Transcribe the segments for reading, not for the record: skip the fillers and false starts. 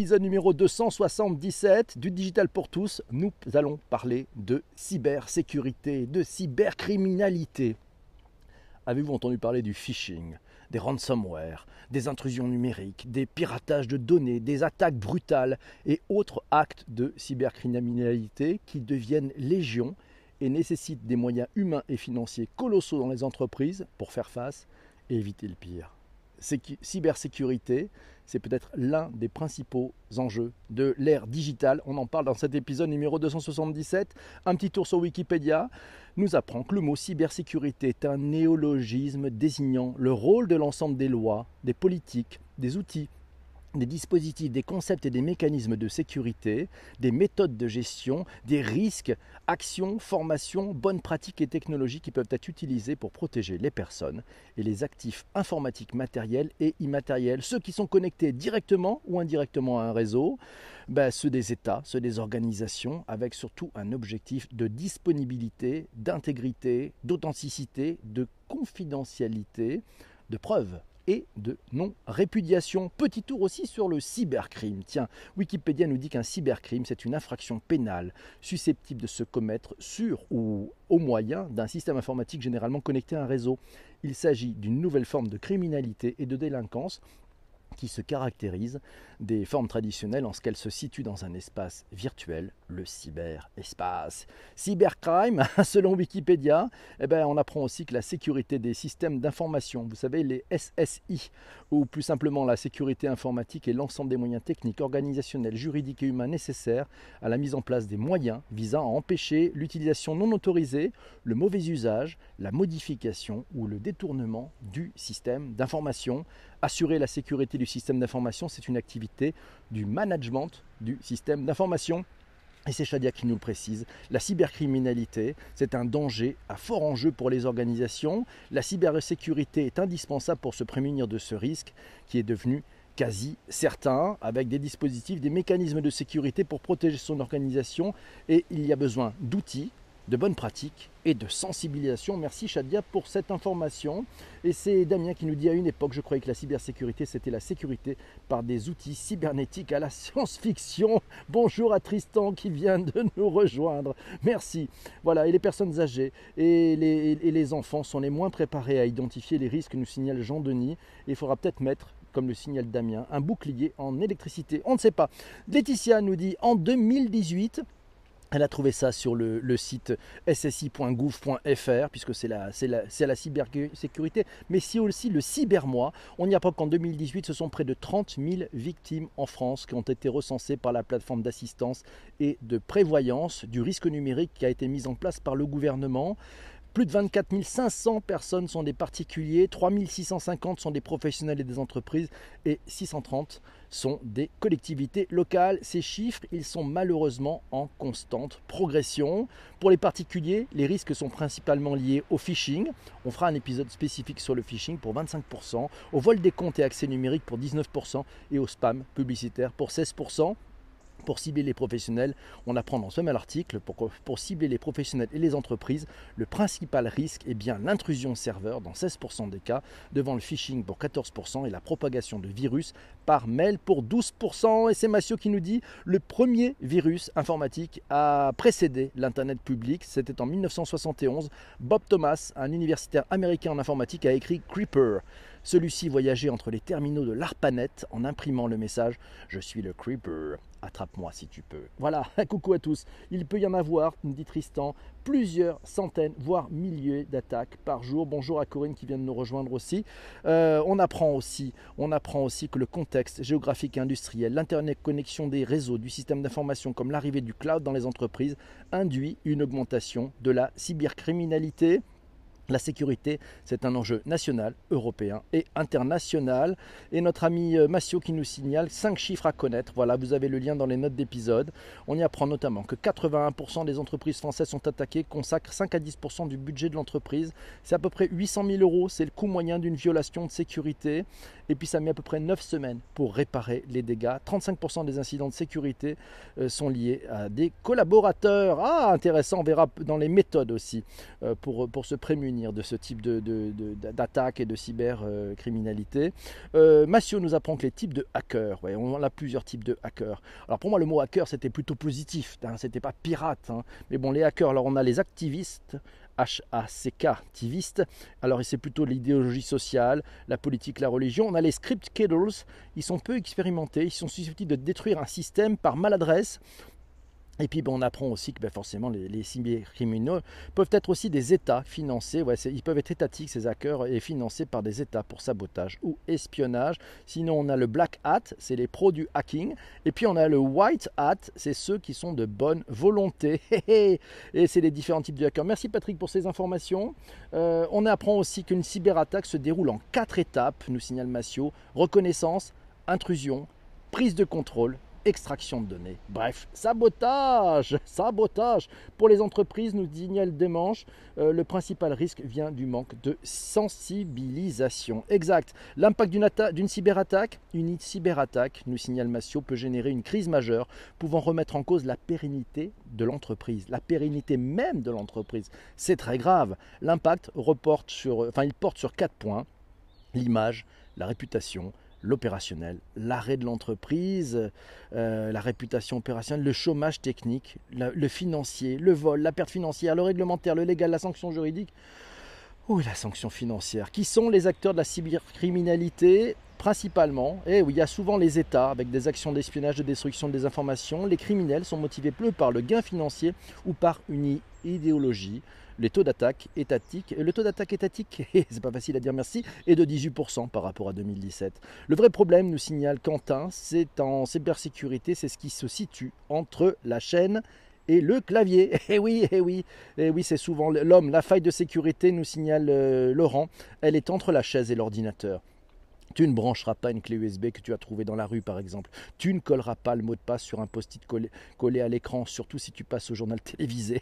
épisode numéro 277 du Digital pour tous. Nous allons parler de cybersécurité, de cybercriminalité. Avez-vous entendu parler du phishing, des ransomware, des intrusions numériques, des piratages de données, des attaques brutales et autres actes de cybercriminalité qui deviennent légion et nécessitent des moyens humains et financiers colossaux dans les entreprises pour faire face et éviter le pire? Cybersécurité, c'est peut-être l'un des principaux enjeux de l'ère digitale. On en parle dans cet épisode numéro 277. Un petit tour sur Wikipédia nous apprend que le mot cybersécurité est un néologisme désignant le rôle de l'ensemble des lois, des politiques, des outils, des dispositifs, des concepts et des mécanismes de sécurité, des méthodes de gestion, des risques, actions, formations, bonnes pratiques et technologies qui peuvent être utilisées pour protéger les personnes et les actifs informatiques matériels et immatériels, ceux qui sont connectés directement ou indirectement à un réseau, ceux des États, ceux des organisations, avec surtout un objectif de disponibilité, d'intégrité, d'authenticité, de confidentialité, de preuve et de non-répudiation. Petit tour aussi sur le cybercrime. Tiens, Wikipédia nous dit qu'un cybercrime, c'est une infraction pénale susceptible de se commettre sur ou au moyen d'un système informatique généralement connecté à un réseau. Il s'agit d'une nouvelle forme de criminalité et de délinquance qui se caractérise des formes traditionnelles en ce qu'elles se situent dans un espace virtuel, le cyberespace. Cybercrime, selon Wikipédia, on apprend aussi que la sécurité des systèmes d'information, vous savez les SSI, ou plus simplement la sécurité informatique est l'ensemble des moyens techniques, organisationnels, juridiques et humains nécessaires à la mise en place des moyens visant à empêcher l'utilisation non autorisée, le mauvais usage, la modification ou le détournement du système d'information. Assurer la sécurité du système d'information, c'est une activité du management du système d'information. Et c'est Shadia qui nous le précise. La cybercriminalité, c'est un danger à fort enjeu pour les organisations. La cybersécurité est indispensable pour se prémunir de ce risque qui est devenu quasi certain, avec des dispositifs, des mécanismes de sécurité pour protéger son organisation. Et il y a besoin d'outils, de bonnes pratiques et de sensibilisation. Merci Shadia pour cette information. Et c'est Damien qui nous dit: à une époque, je croyais que la cybersécurité, c'était la sécurité par des outils cybernétiques à la science-fiction. Bonjour à Tristan qui vient de nous rejoindre. Merci. Voilà, et les personnes âgées et les enfants sont les moins préparés à identifier les risques, nous signale Jean-Denis. Et il faudra peut-être mettre, comme le signale Damien, un bouclier en électricité. On ne sait pas. Laetitia nous dit: en 2018, elle a trouvé ça sur le site ssi.gouv.fr, puisque c'est la cybersécurité, mais c'est aussi le cybermois. On y apprend qu'en 2018, ce sont près de 30 000 victimes en France qui ont été recensées par la plateforme d'assistance et de prévoyance du risque numérique qui a été mise en place par le gouvernement. Plus de 24 500 personnes sont des particuliers, 3 650 sont des professionnels et des entreprises et 630 sont des collectivités locales. Ces chiffres, ils sont malheureusement en constante progression. Pour les particuliers, les risques sont principalement liés au phishing. On fera un épisode spécifique sur le phishing pour 25%, au vol des comptes et accès numériques pour 19% et au spam publicitaire pour 16%. Pour cibler les professionnels, on apprend dans ce même article, pour cibler les professionnels et les entreprises, le principal risque est bien l'intrusion serveur dans 16% des cas, devant le phishing pour 14% et la propagation de virus par mail pour 12%. Et c'est Massio qui nous dit: le premier virus informatique a précédé l'Internet public, c'était en 1971. Bob Thomas, un universitaire américain en informatique, a écrit Creeper. Celui-ci voyageait entre les terminaux de l'ARPANET en imprimant le message « Je suis le Creeper, attrape-moi si tu peux ». Voilà, coucou à tous. Il peut y en avoir, nous dit Tristan, plusieurs centaines, voire milliers d'attaques par jour. Bonjour à Corinne qui vient de nous rejoindre aussi. On apprend aussi que le contexte géographique et industriel, l'interconnexion des réseaux, du système d'information comme l'arrivée du cloud dans les entreprises induit une augmentation de la cybercriminalité. La sécurité, c'est un enjeu national, européen et international. Et notre ami Massio qui nous signale 5 chiffres à connaître. Voilà, vous avez le lien dans les notes d'épisode. On y apprend notamment que 81% des entreprises françaises sont attaquées, consacrent 5 à 10% du budget de l'entreprise. C'est à peu près 800 000 €, c'est le coût moyen d'une violation de sécurité. Et puis ça met à peu près 9 semaines pour réparer les dégâts. 35% des incidents de sécurité sont liés à des collaborateurs. Ah, intéressant, on verra dans les méthodes aussi pour se prémunir. prévenir de ce type d'attaque et de cybercriminalité. Massio nous apprend que les types de hackers, ouais, on a plusieurs types de hackers. Alors pour moi le mot hacker c'était plutôt positif, hein, c'était pas pirate, hein. Mais bon les hackers, alors on a les activistes, HACK, activistes, alors c'est plutôt l'idéologie sociale, la politique, la religion. On a les script kidders, ils sont peu expérimentés, ils sont susceptibles de détruire un système par maladresse. Et puis on apprend aussi que forcément les cybercriminaux peuvent être aussi des États financés, ouais, ils peuvent être étatiques ces hackers et financés par des États pour sabotage ou espionnage. Sinon on a le black hat, c'est les pros du hacking, et puis on a le white hat, c'est ceux qui sont de bonne volonté. Et c'est les différents types de hackers. Merci Patrick pour ces informations. On apprend aussi qu'une cyberattaque se déroule en 4 étapes, nous signale Massio: reconnaissance, intrusion, prise de contrôle, extraction de données. Bref, sabotage. Pour les entreprises, nous signale Demanche, le principal risque vient du manque de sensibilisation. Exact. L'impact d'une cyberattaque, nous signale Massio, peut générer une crise majeure, pouvant remettre en cause la pérennité de l'entreprise, la pérennité même de l'entreprise. C'est très grave. L'impact porte sur 4 points: l'image, la réputation, l'opérationnel, l'arrêt de l'entreprise, la réputation opérationnelle, le chômage technique, le financier, le vol, la perte financière, le réglementaire, le légal, la sanction juridique ou la sanction financière. Qui sont les acteurs de la cybercriminalité? Principalement, et oui, il y a souvent les États avec des actions d'espionnage, de destruction des informations. Les criminels sont motivés plus par le gain financier ou par une idéologie. Les taux d'attaque étatiques, c'est pas facile à dire merci, est de 18% par rapport à 2017. Le vrai problème, nous signale Quentin, c'est en cybersécurité, c'est ce qui se situe entre la chaîne et le clavier. Eh oui, c'est souvent l'homme. La faille de sécurité, nous signale Laurent, elle est entre la chaise et l'ordinateur. Tu ne brancheras pas une clé USB que tu as trouvée dans la rue, par exemple. Tu ne colleras pas le mot de passe sur un post-it collé à l'écran, surtout si tu passes au journal télévisé.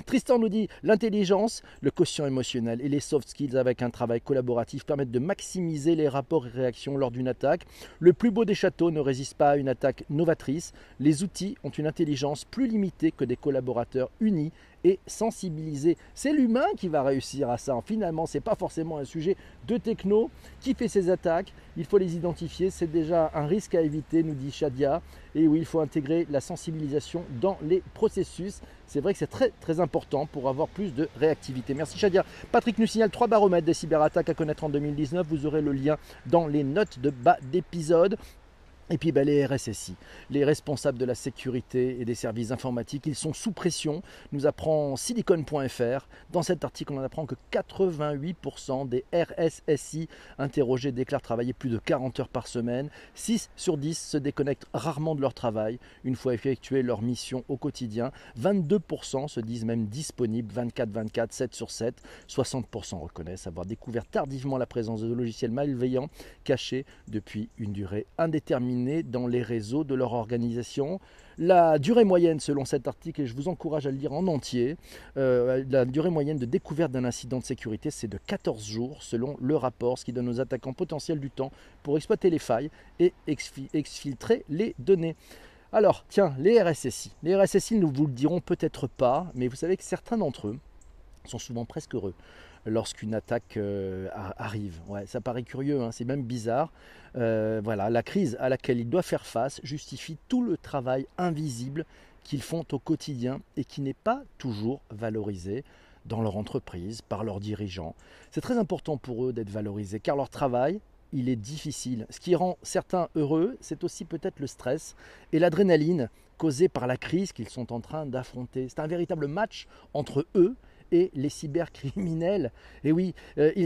Tristan nous dit: l'intelligence, le quotient émotionnel et les soft skills avec un travail collaboratif permettent de maximiser les rapports et réactions lors d'une attaque. Le plus beau des châteaux ne résiste pas à une attaque novatrice. Les outils ont une intelligence plus limitée que des collaborateurs unis et sensibilisés. C'est l'humain qui va réussir à ça. Finalement, ce n'est pas forcément un sujet de techno qui fait ces attaques. Il faut les identifier. C'est déjà un risque à éviter, nous dit Shadia. Et oui, il faut intégrer la sensibilisation dans les processus. C'est vrai que c'est très très important pour avoir plus de réactivité. Merci Shadia. Patrick nous signale 3 baromètres des cyberattaques à connaître en 2019. Vous aurez le lien dans les notes de bas d'épisode. Et puis les RSSI, les responsables de la sécurité et des services informatiques, ils sont sous pression, nous apprend silicon.fr. Dans cet article, on apprend que 88% des RSSI interrogés déclarent travailler plus de 40 heures par semaine. 6 sur 10 se déconnectent rarement de leur travail une fois effectué leur mission au quotidien. 22% se disent même disponibles 24/24, 7 sur 7. 60% reconnaissent avoir découvert tardivement la présence de logiciels malveillants cachés depuis une durée indéterminée dans les réseaux de leur organisation. La durée moyenne, selon cet article, et je vous encourage à le lire en entier, la durée moyenne de découverte d'un incident de sécurité, c'est de 14 jours, selon le rapport, ce qui donne aux attaquants potentiels du temps pour exploiter les failles et exfiltrer les données. Alors, tiens, les RSSI. Les RSSI, nous vous le dirons peut-être pas, mais vous savez que certains d'entre eux sont souvent presque heureux lorsqu'une attaque arrive. Ouais, ça paraît curieux, hein, c'est même bizarre. Voilà, la crise à laquelle ils doivent faire face justifie tout le travail invisible qu'ils font au quotidien et qui n'est pas toujours valorisé dans leur entreprise, par leurs dirigeants. C'est très important pour eux d'être valorisés, car leur travail, il est difficile. Ce qui rend certains heureux, c'est aussi peut-être le stress et l'adrénaline causée par la crise qu'ils sont en train d'affronter. C'est un véritable match entre eux et les cybercriminels. Et oui,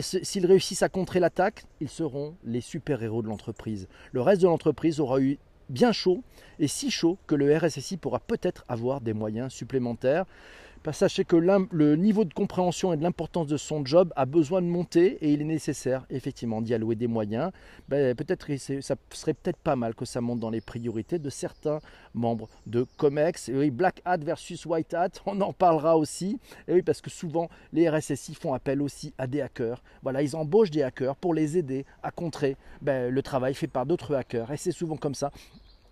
s'ils réussissent à contrer l'attaque, ils seront les super-héros de l'entreprise. Le reste de l'entreprise aura eu bien chaud, et si chaud que le RSSI pourra peut-être avoir des moyens supplémentaires. Sachez que le niveau de compréhension et de l'importance de son job a besoin de monter et il est nécessaire effectivement d'y allouer des moyens. Peut-être ça serait peut-être pas mal que ça monte dans les priorités de certains membres de COMEX. Et oui, Black Hat versus White Hat, on en parlera aussi. Et oui, parce que souvent les RSSI font appel aussi à des hackers. Voilà, ils embauchent des hackers pour les aider à contrer le travail fait par d'autres hackers. Et c'est souvent comme ça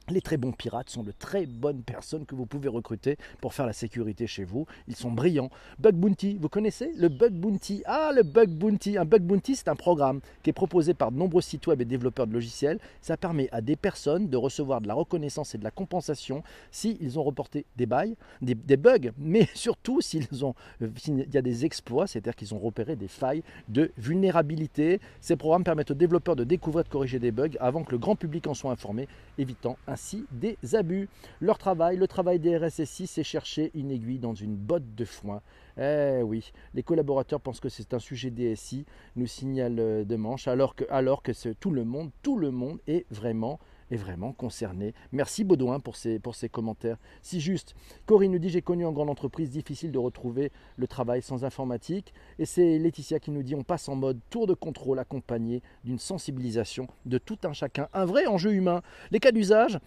Les très bons pirates sont de très bonnes personnes que vous pouvez recruter pour faire la sécurité chez vous. Ils sont brillants. Bug Bounty, vous connaissez le Bug Bounty? Ah, le Bug Bounty. Un Bug Bounty, c'est un programme qui est proposé par de nombreux sites web et développeurs de logiciels. Ça permet à des personnes de recevoir de la reconnaissance et de la compensation s'ils ont reporté des bugs, mais surtout s'il y a des exploits, c'est-à-dire qu'ils ont repéré des failles de vulnérabilité. Ces programmes permettent aux développeurs de découvrir et de corriger des bugs avant que le grand public en soit informé, évitant ainsi des abus. Leur travail, le travail des RSSI, c'est chercher une aiguille dans une botte de foin. Eh oui, les collaborateurs pensent que c'est un sujet DSI, nous signale Demanche, alors que tout le monde est vraiment concerné. Merci Baudouin pour ces commentaires. Si juste, Corinne nous dit: j'ai connu en grande entreprise, difficile de retrouver le travail sans informatique. Et c'est Laetitia qui nous dit: on passe en mode tour de contrôle accompagné d'une sensibilisation de tout un chacun. Un vrai enjeu humain. Les cas d'usage.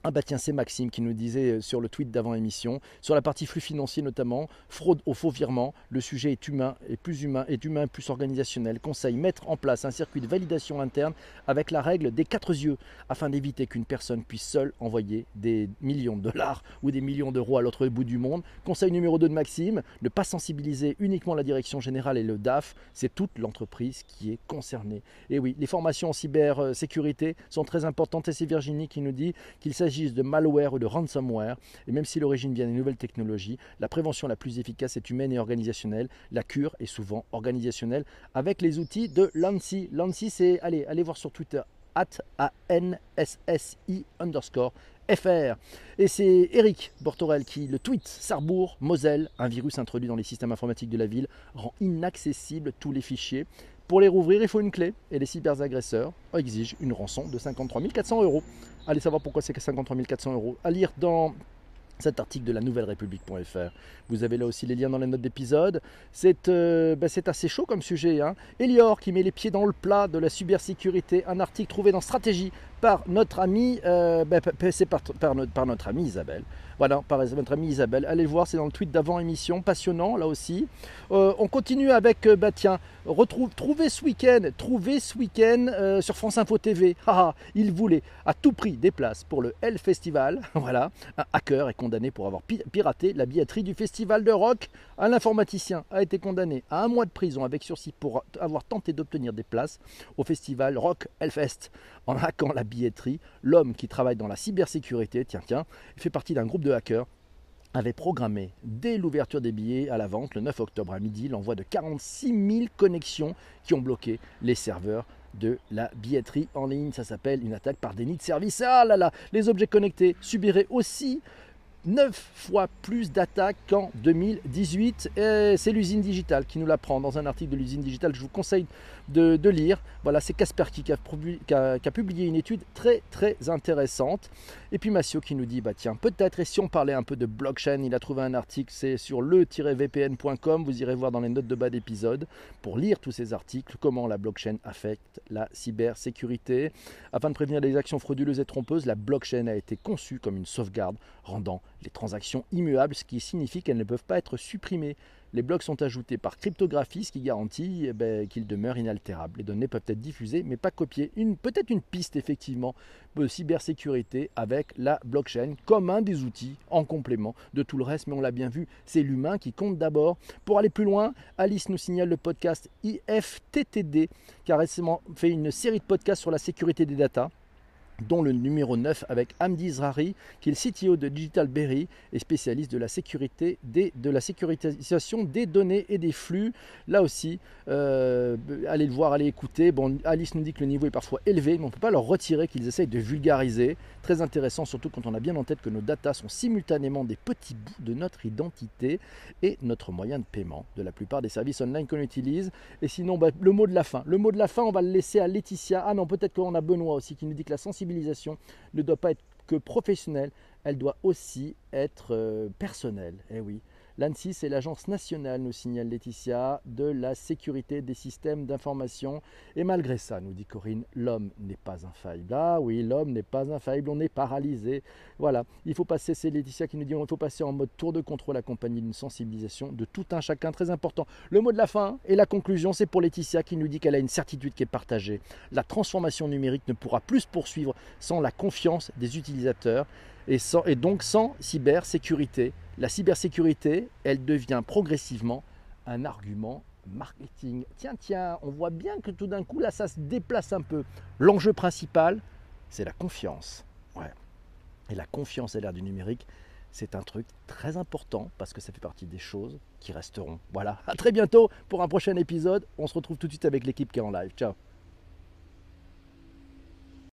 Ah bah tiens, c'est Maxime qui nous disait sur le tweet d'avant-émission, sur la partie flux financier notamment, fraude aux faux virements, le sujet est humain, plus organisationnel. Conseil, mettre en place un circuit de validation interne avec la règle des 4 yeux, afin d'éviter qu'une personne puisse seule envoyer des millions de dollars ou des millions d'euros à l'autre bout du monde. Conseil numéro 2 de Maxime, ne pas sensibiliser uniquement la direction générale et le DAF, c'est toute l'entreprise qui est concernée. Et oui, les formations en cybersécurité sont très importantes, et c'est Virginie qui nous dit qu'il s'agit de malware ou de ransomware, et même si l'origine vient des nouvelles technologies, la prévention la plus efficace est humaine et organisationnelle. La cure est souvent organisationnelle avec les outils de l'ANSSI. L'ANSSI, c'est, allez voir sur Twitter, @ANSSI_FR. Et c'est Eric Bortorel qui le tweet: Sarrebourg, Moselle, un virus introduit dans les systèmes informatiques de la ville rend inaccessibles tous les fichiers. Pour les rouvrir, il faut une clé, et les cyberagresseurs exigent une rançon de 53 400 €. Allez savoir pourquoi c'est que 53 400 €. À lire dans cet article de la nouvellerépublique.fr. Vous avez là aussi les liens dans les notes d'épisode. C'est assez chaud comme sujet. Elior qui met les pieds dans le plat de la cybersécurité. Un article trouvé dans Stratégie par notre amie, par notre amie Isabelle. Voilà, par notre amie Isabelle. Allez le voir, c'est dans le tweet d'avant-émission. Passionnant, là aussi. On continue avec, trouvez ce week-end sur France Info TV. Il voulait à tout prix des places pour le Hell Festival. Voilà, un hacker est condamné pour avoir piraté la billetterie du festival de rock. Un informaticien a été condamné à 1 mois de prison avec sursis pour avoir tenté d'obtenir des places au festival Rock Hellfest en hackant la billetterie. L'homme qui travaille dans la cybersécurité, fait partie d'un groupe de hackers, avait programmé dès l'ouverture des billets à la vente le 9 octobre à midi l'envoi de 46 000 connexions qui ont bloqué les serveurs de la billetterie en ligne. Ça s'appelle une attaque par déni de service. Ah là là, les objets connectés subiraient aussi 9 fois plus d'attaques qu'en 2018. Et c'est l'usine digitale qui nous l'apprend dans un article de l'usine digitale. Je vous conseille de lire. Voilà, c'est Kaspersky qui a publié une étude très très intéressante. Et puis Massio qui nous dit, peut-être, et si on parlait un peu de blockchain, il a trouvé un article, c'est sur le-vpn.com, vous irez voir dans les notes de bas d'épisode pour lire tous ces articles, comment la blockchain affecte la cybersécurité. Afin de prévenir les actions frauduleuses et trompeuses, la blockchain a été conçue comme une sauvegarde, rendant les transactions immuables, ce qui signifie qu'elles ne peuvent pas être supprimées. Les blocs sont ajoutés par cryptographie, ce qui garantit qu'ils demeurent inaltérables. Les données peuvent être diffusées, mais pas copiées. Peut-être une piste, effectivement, de cybersécurité avec la blockchain, comme un des outils en complément de tout le reste. Mais on l'a bien vu, c'est l'humain qui compte d'abord. Pour aller plus loin, Alice nous signale le podcast IFTTD, qui a récemment fait une série de podcasts sur la sécurité des datas, dont le numéro 9 avec Hamdi Zrari, qui est le CTO de Digital Berry et spécialiste de la sécurisation des données et des flux. Là aussi, allez le voir, allez écouter. Bon, Alice nous dit que le niveau est parfois élevé, mais on ne peut pas leur retirer qu'ils essayent de vulgariser. Très intéressant, surtout quand on a bien en tête que nos datas sont simultanément des petits bouts de notre identité et notre moyen de paiement de la plupart des services online qu'on utilise. Et sinon, le mot de la fin. Le mot de la fin, on va le laisser à Laetitia. Ah non, peut-être qu'on a Benoît aussi qui nous dit que la sensibilisation ne doit pas être que professionnelle, elle doit aussi être personnelle. Eh oui, L'ANSSI, c'est l'Agence nationale, nous signale Laetitia, de la sécurité des systèmes d'information. Et malgré ça, nous dit Corinne, l'homme n'est pas infaillible. Ah oui, l'homme n'est pas infaillible, on est paralysé. Voilà, il faut passer, c'est Laetitia qui nous dit, il faut passer en mode tour de contrôle accompagné d'une sensibilisation de tout un chacun, très important. Le mot de la fin et la conclusion, c'est pour Laetitia qui nous dit qu'elle a une certitude qui est partagée. La transformation numérique ne pourra plus se poursuivre sans la confiance des utilisateurs et donc sans cybersécurité. La cybersécurité, elle devient progressivement un argument marketing. Tiens, on voit bien que tout d'un coup, là, ça se déplace un peu. L'enjeu principal, c'est la confiance. Ouais. Et la confiance à l'ère du numérique, c'est un truc très important parce que ça fait partie des choses qui resteront. Voilà, à très bientôt pour un prochain épisode. On se retrouve tout de suite avec l'équipe qui est en live. Ciao.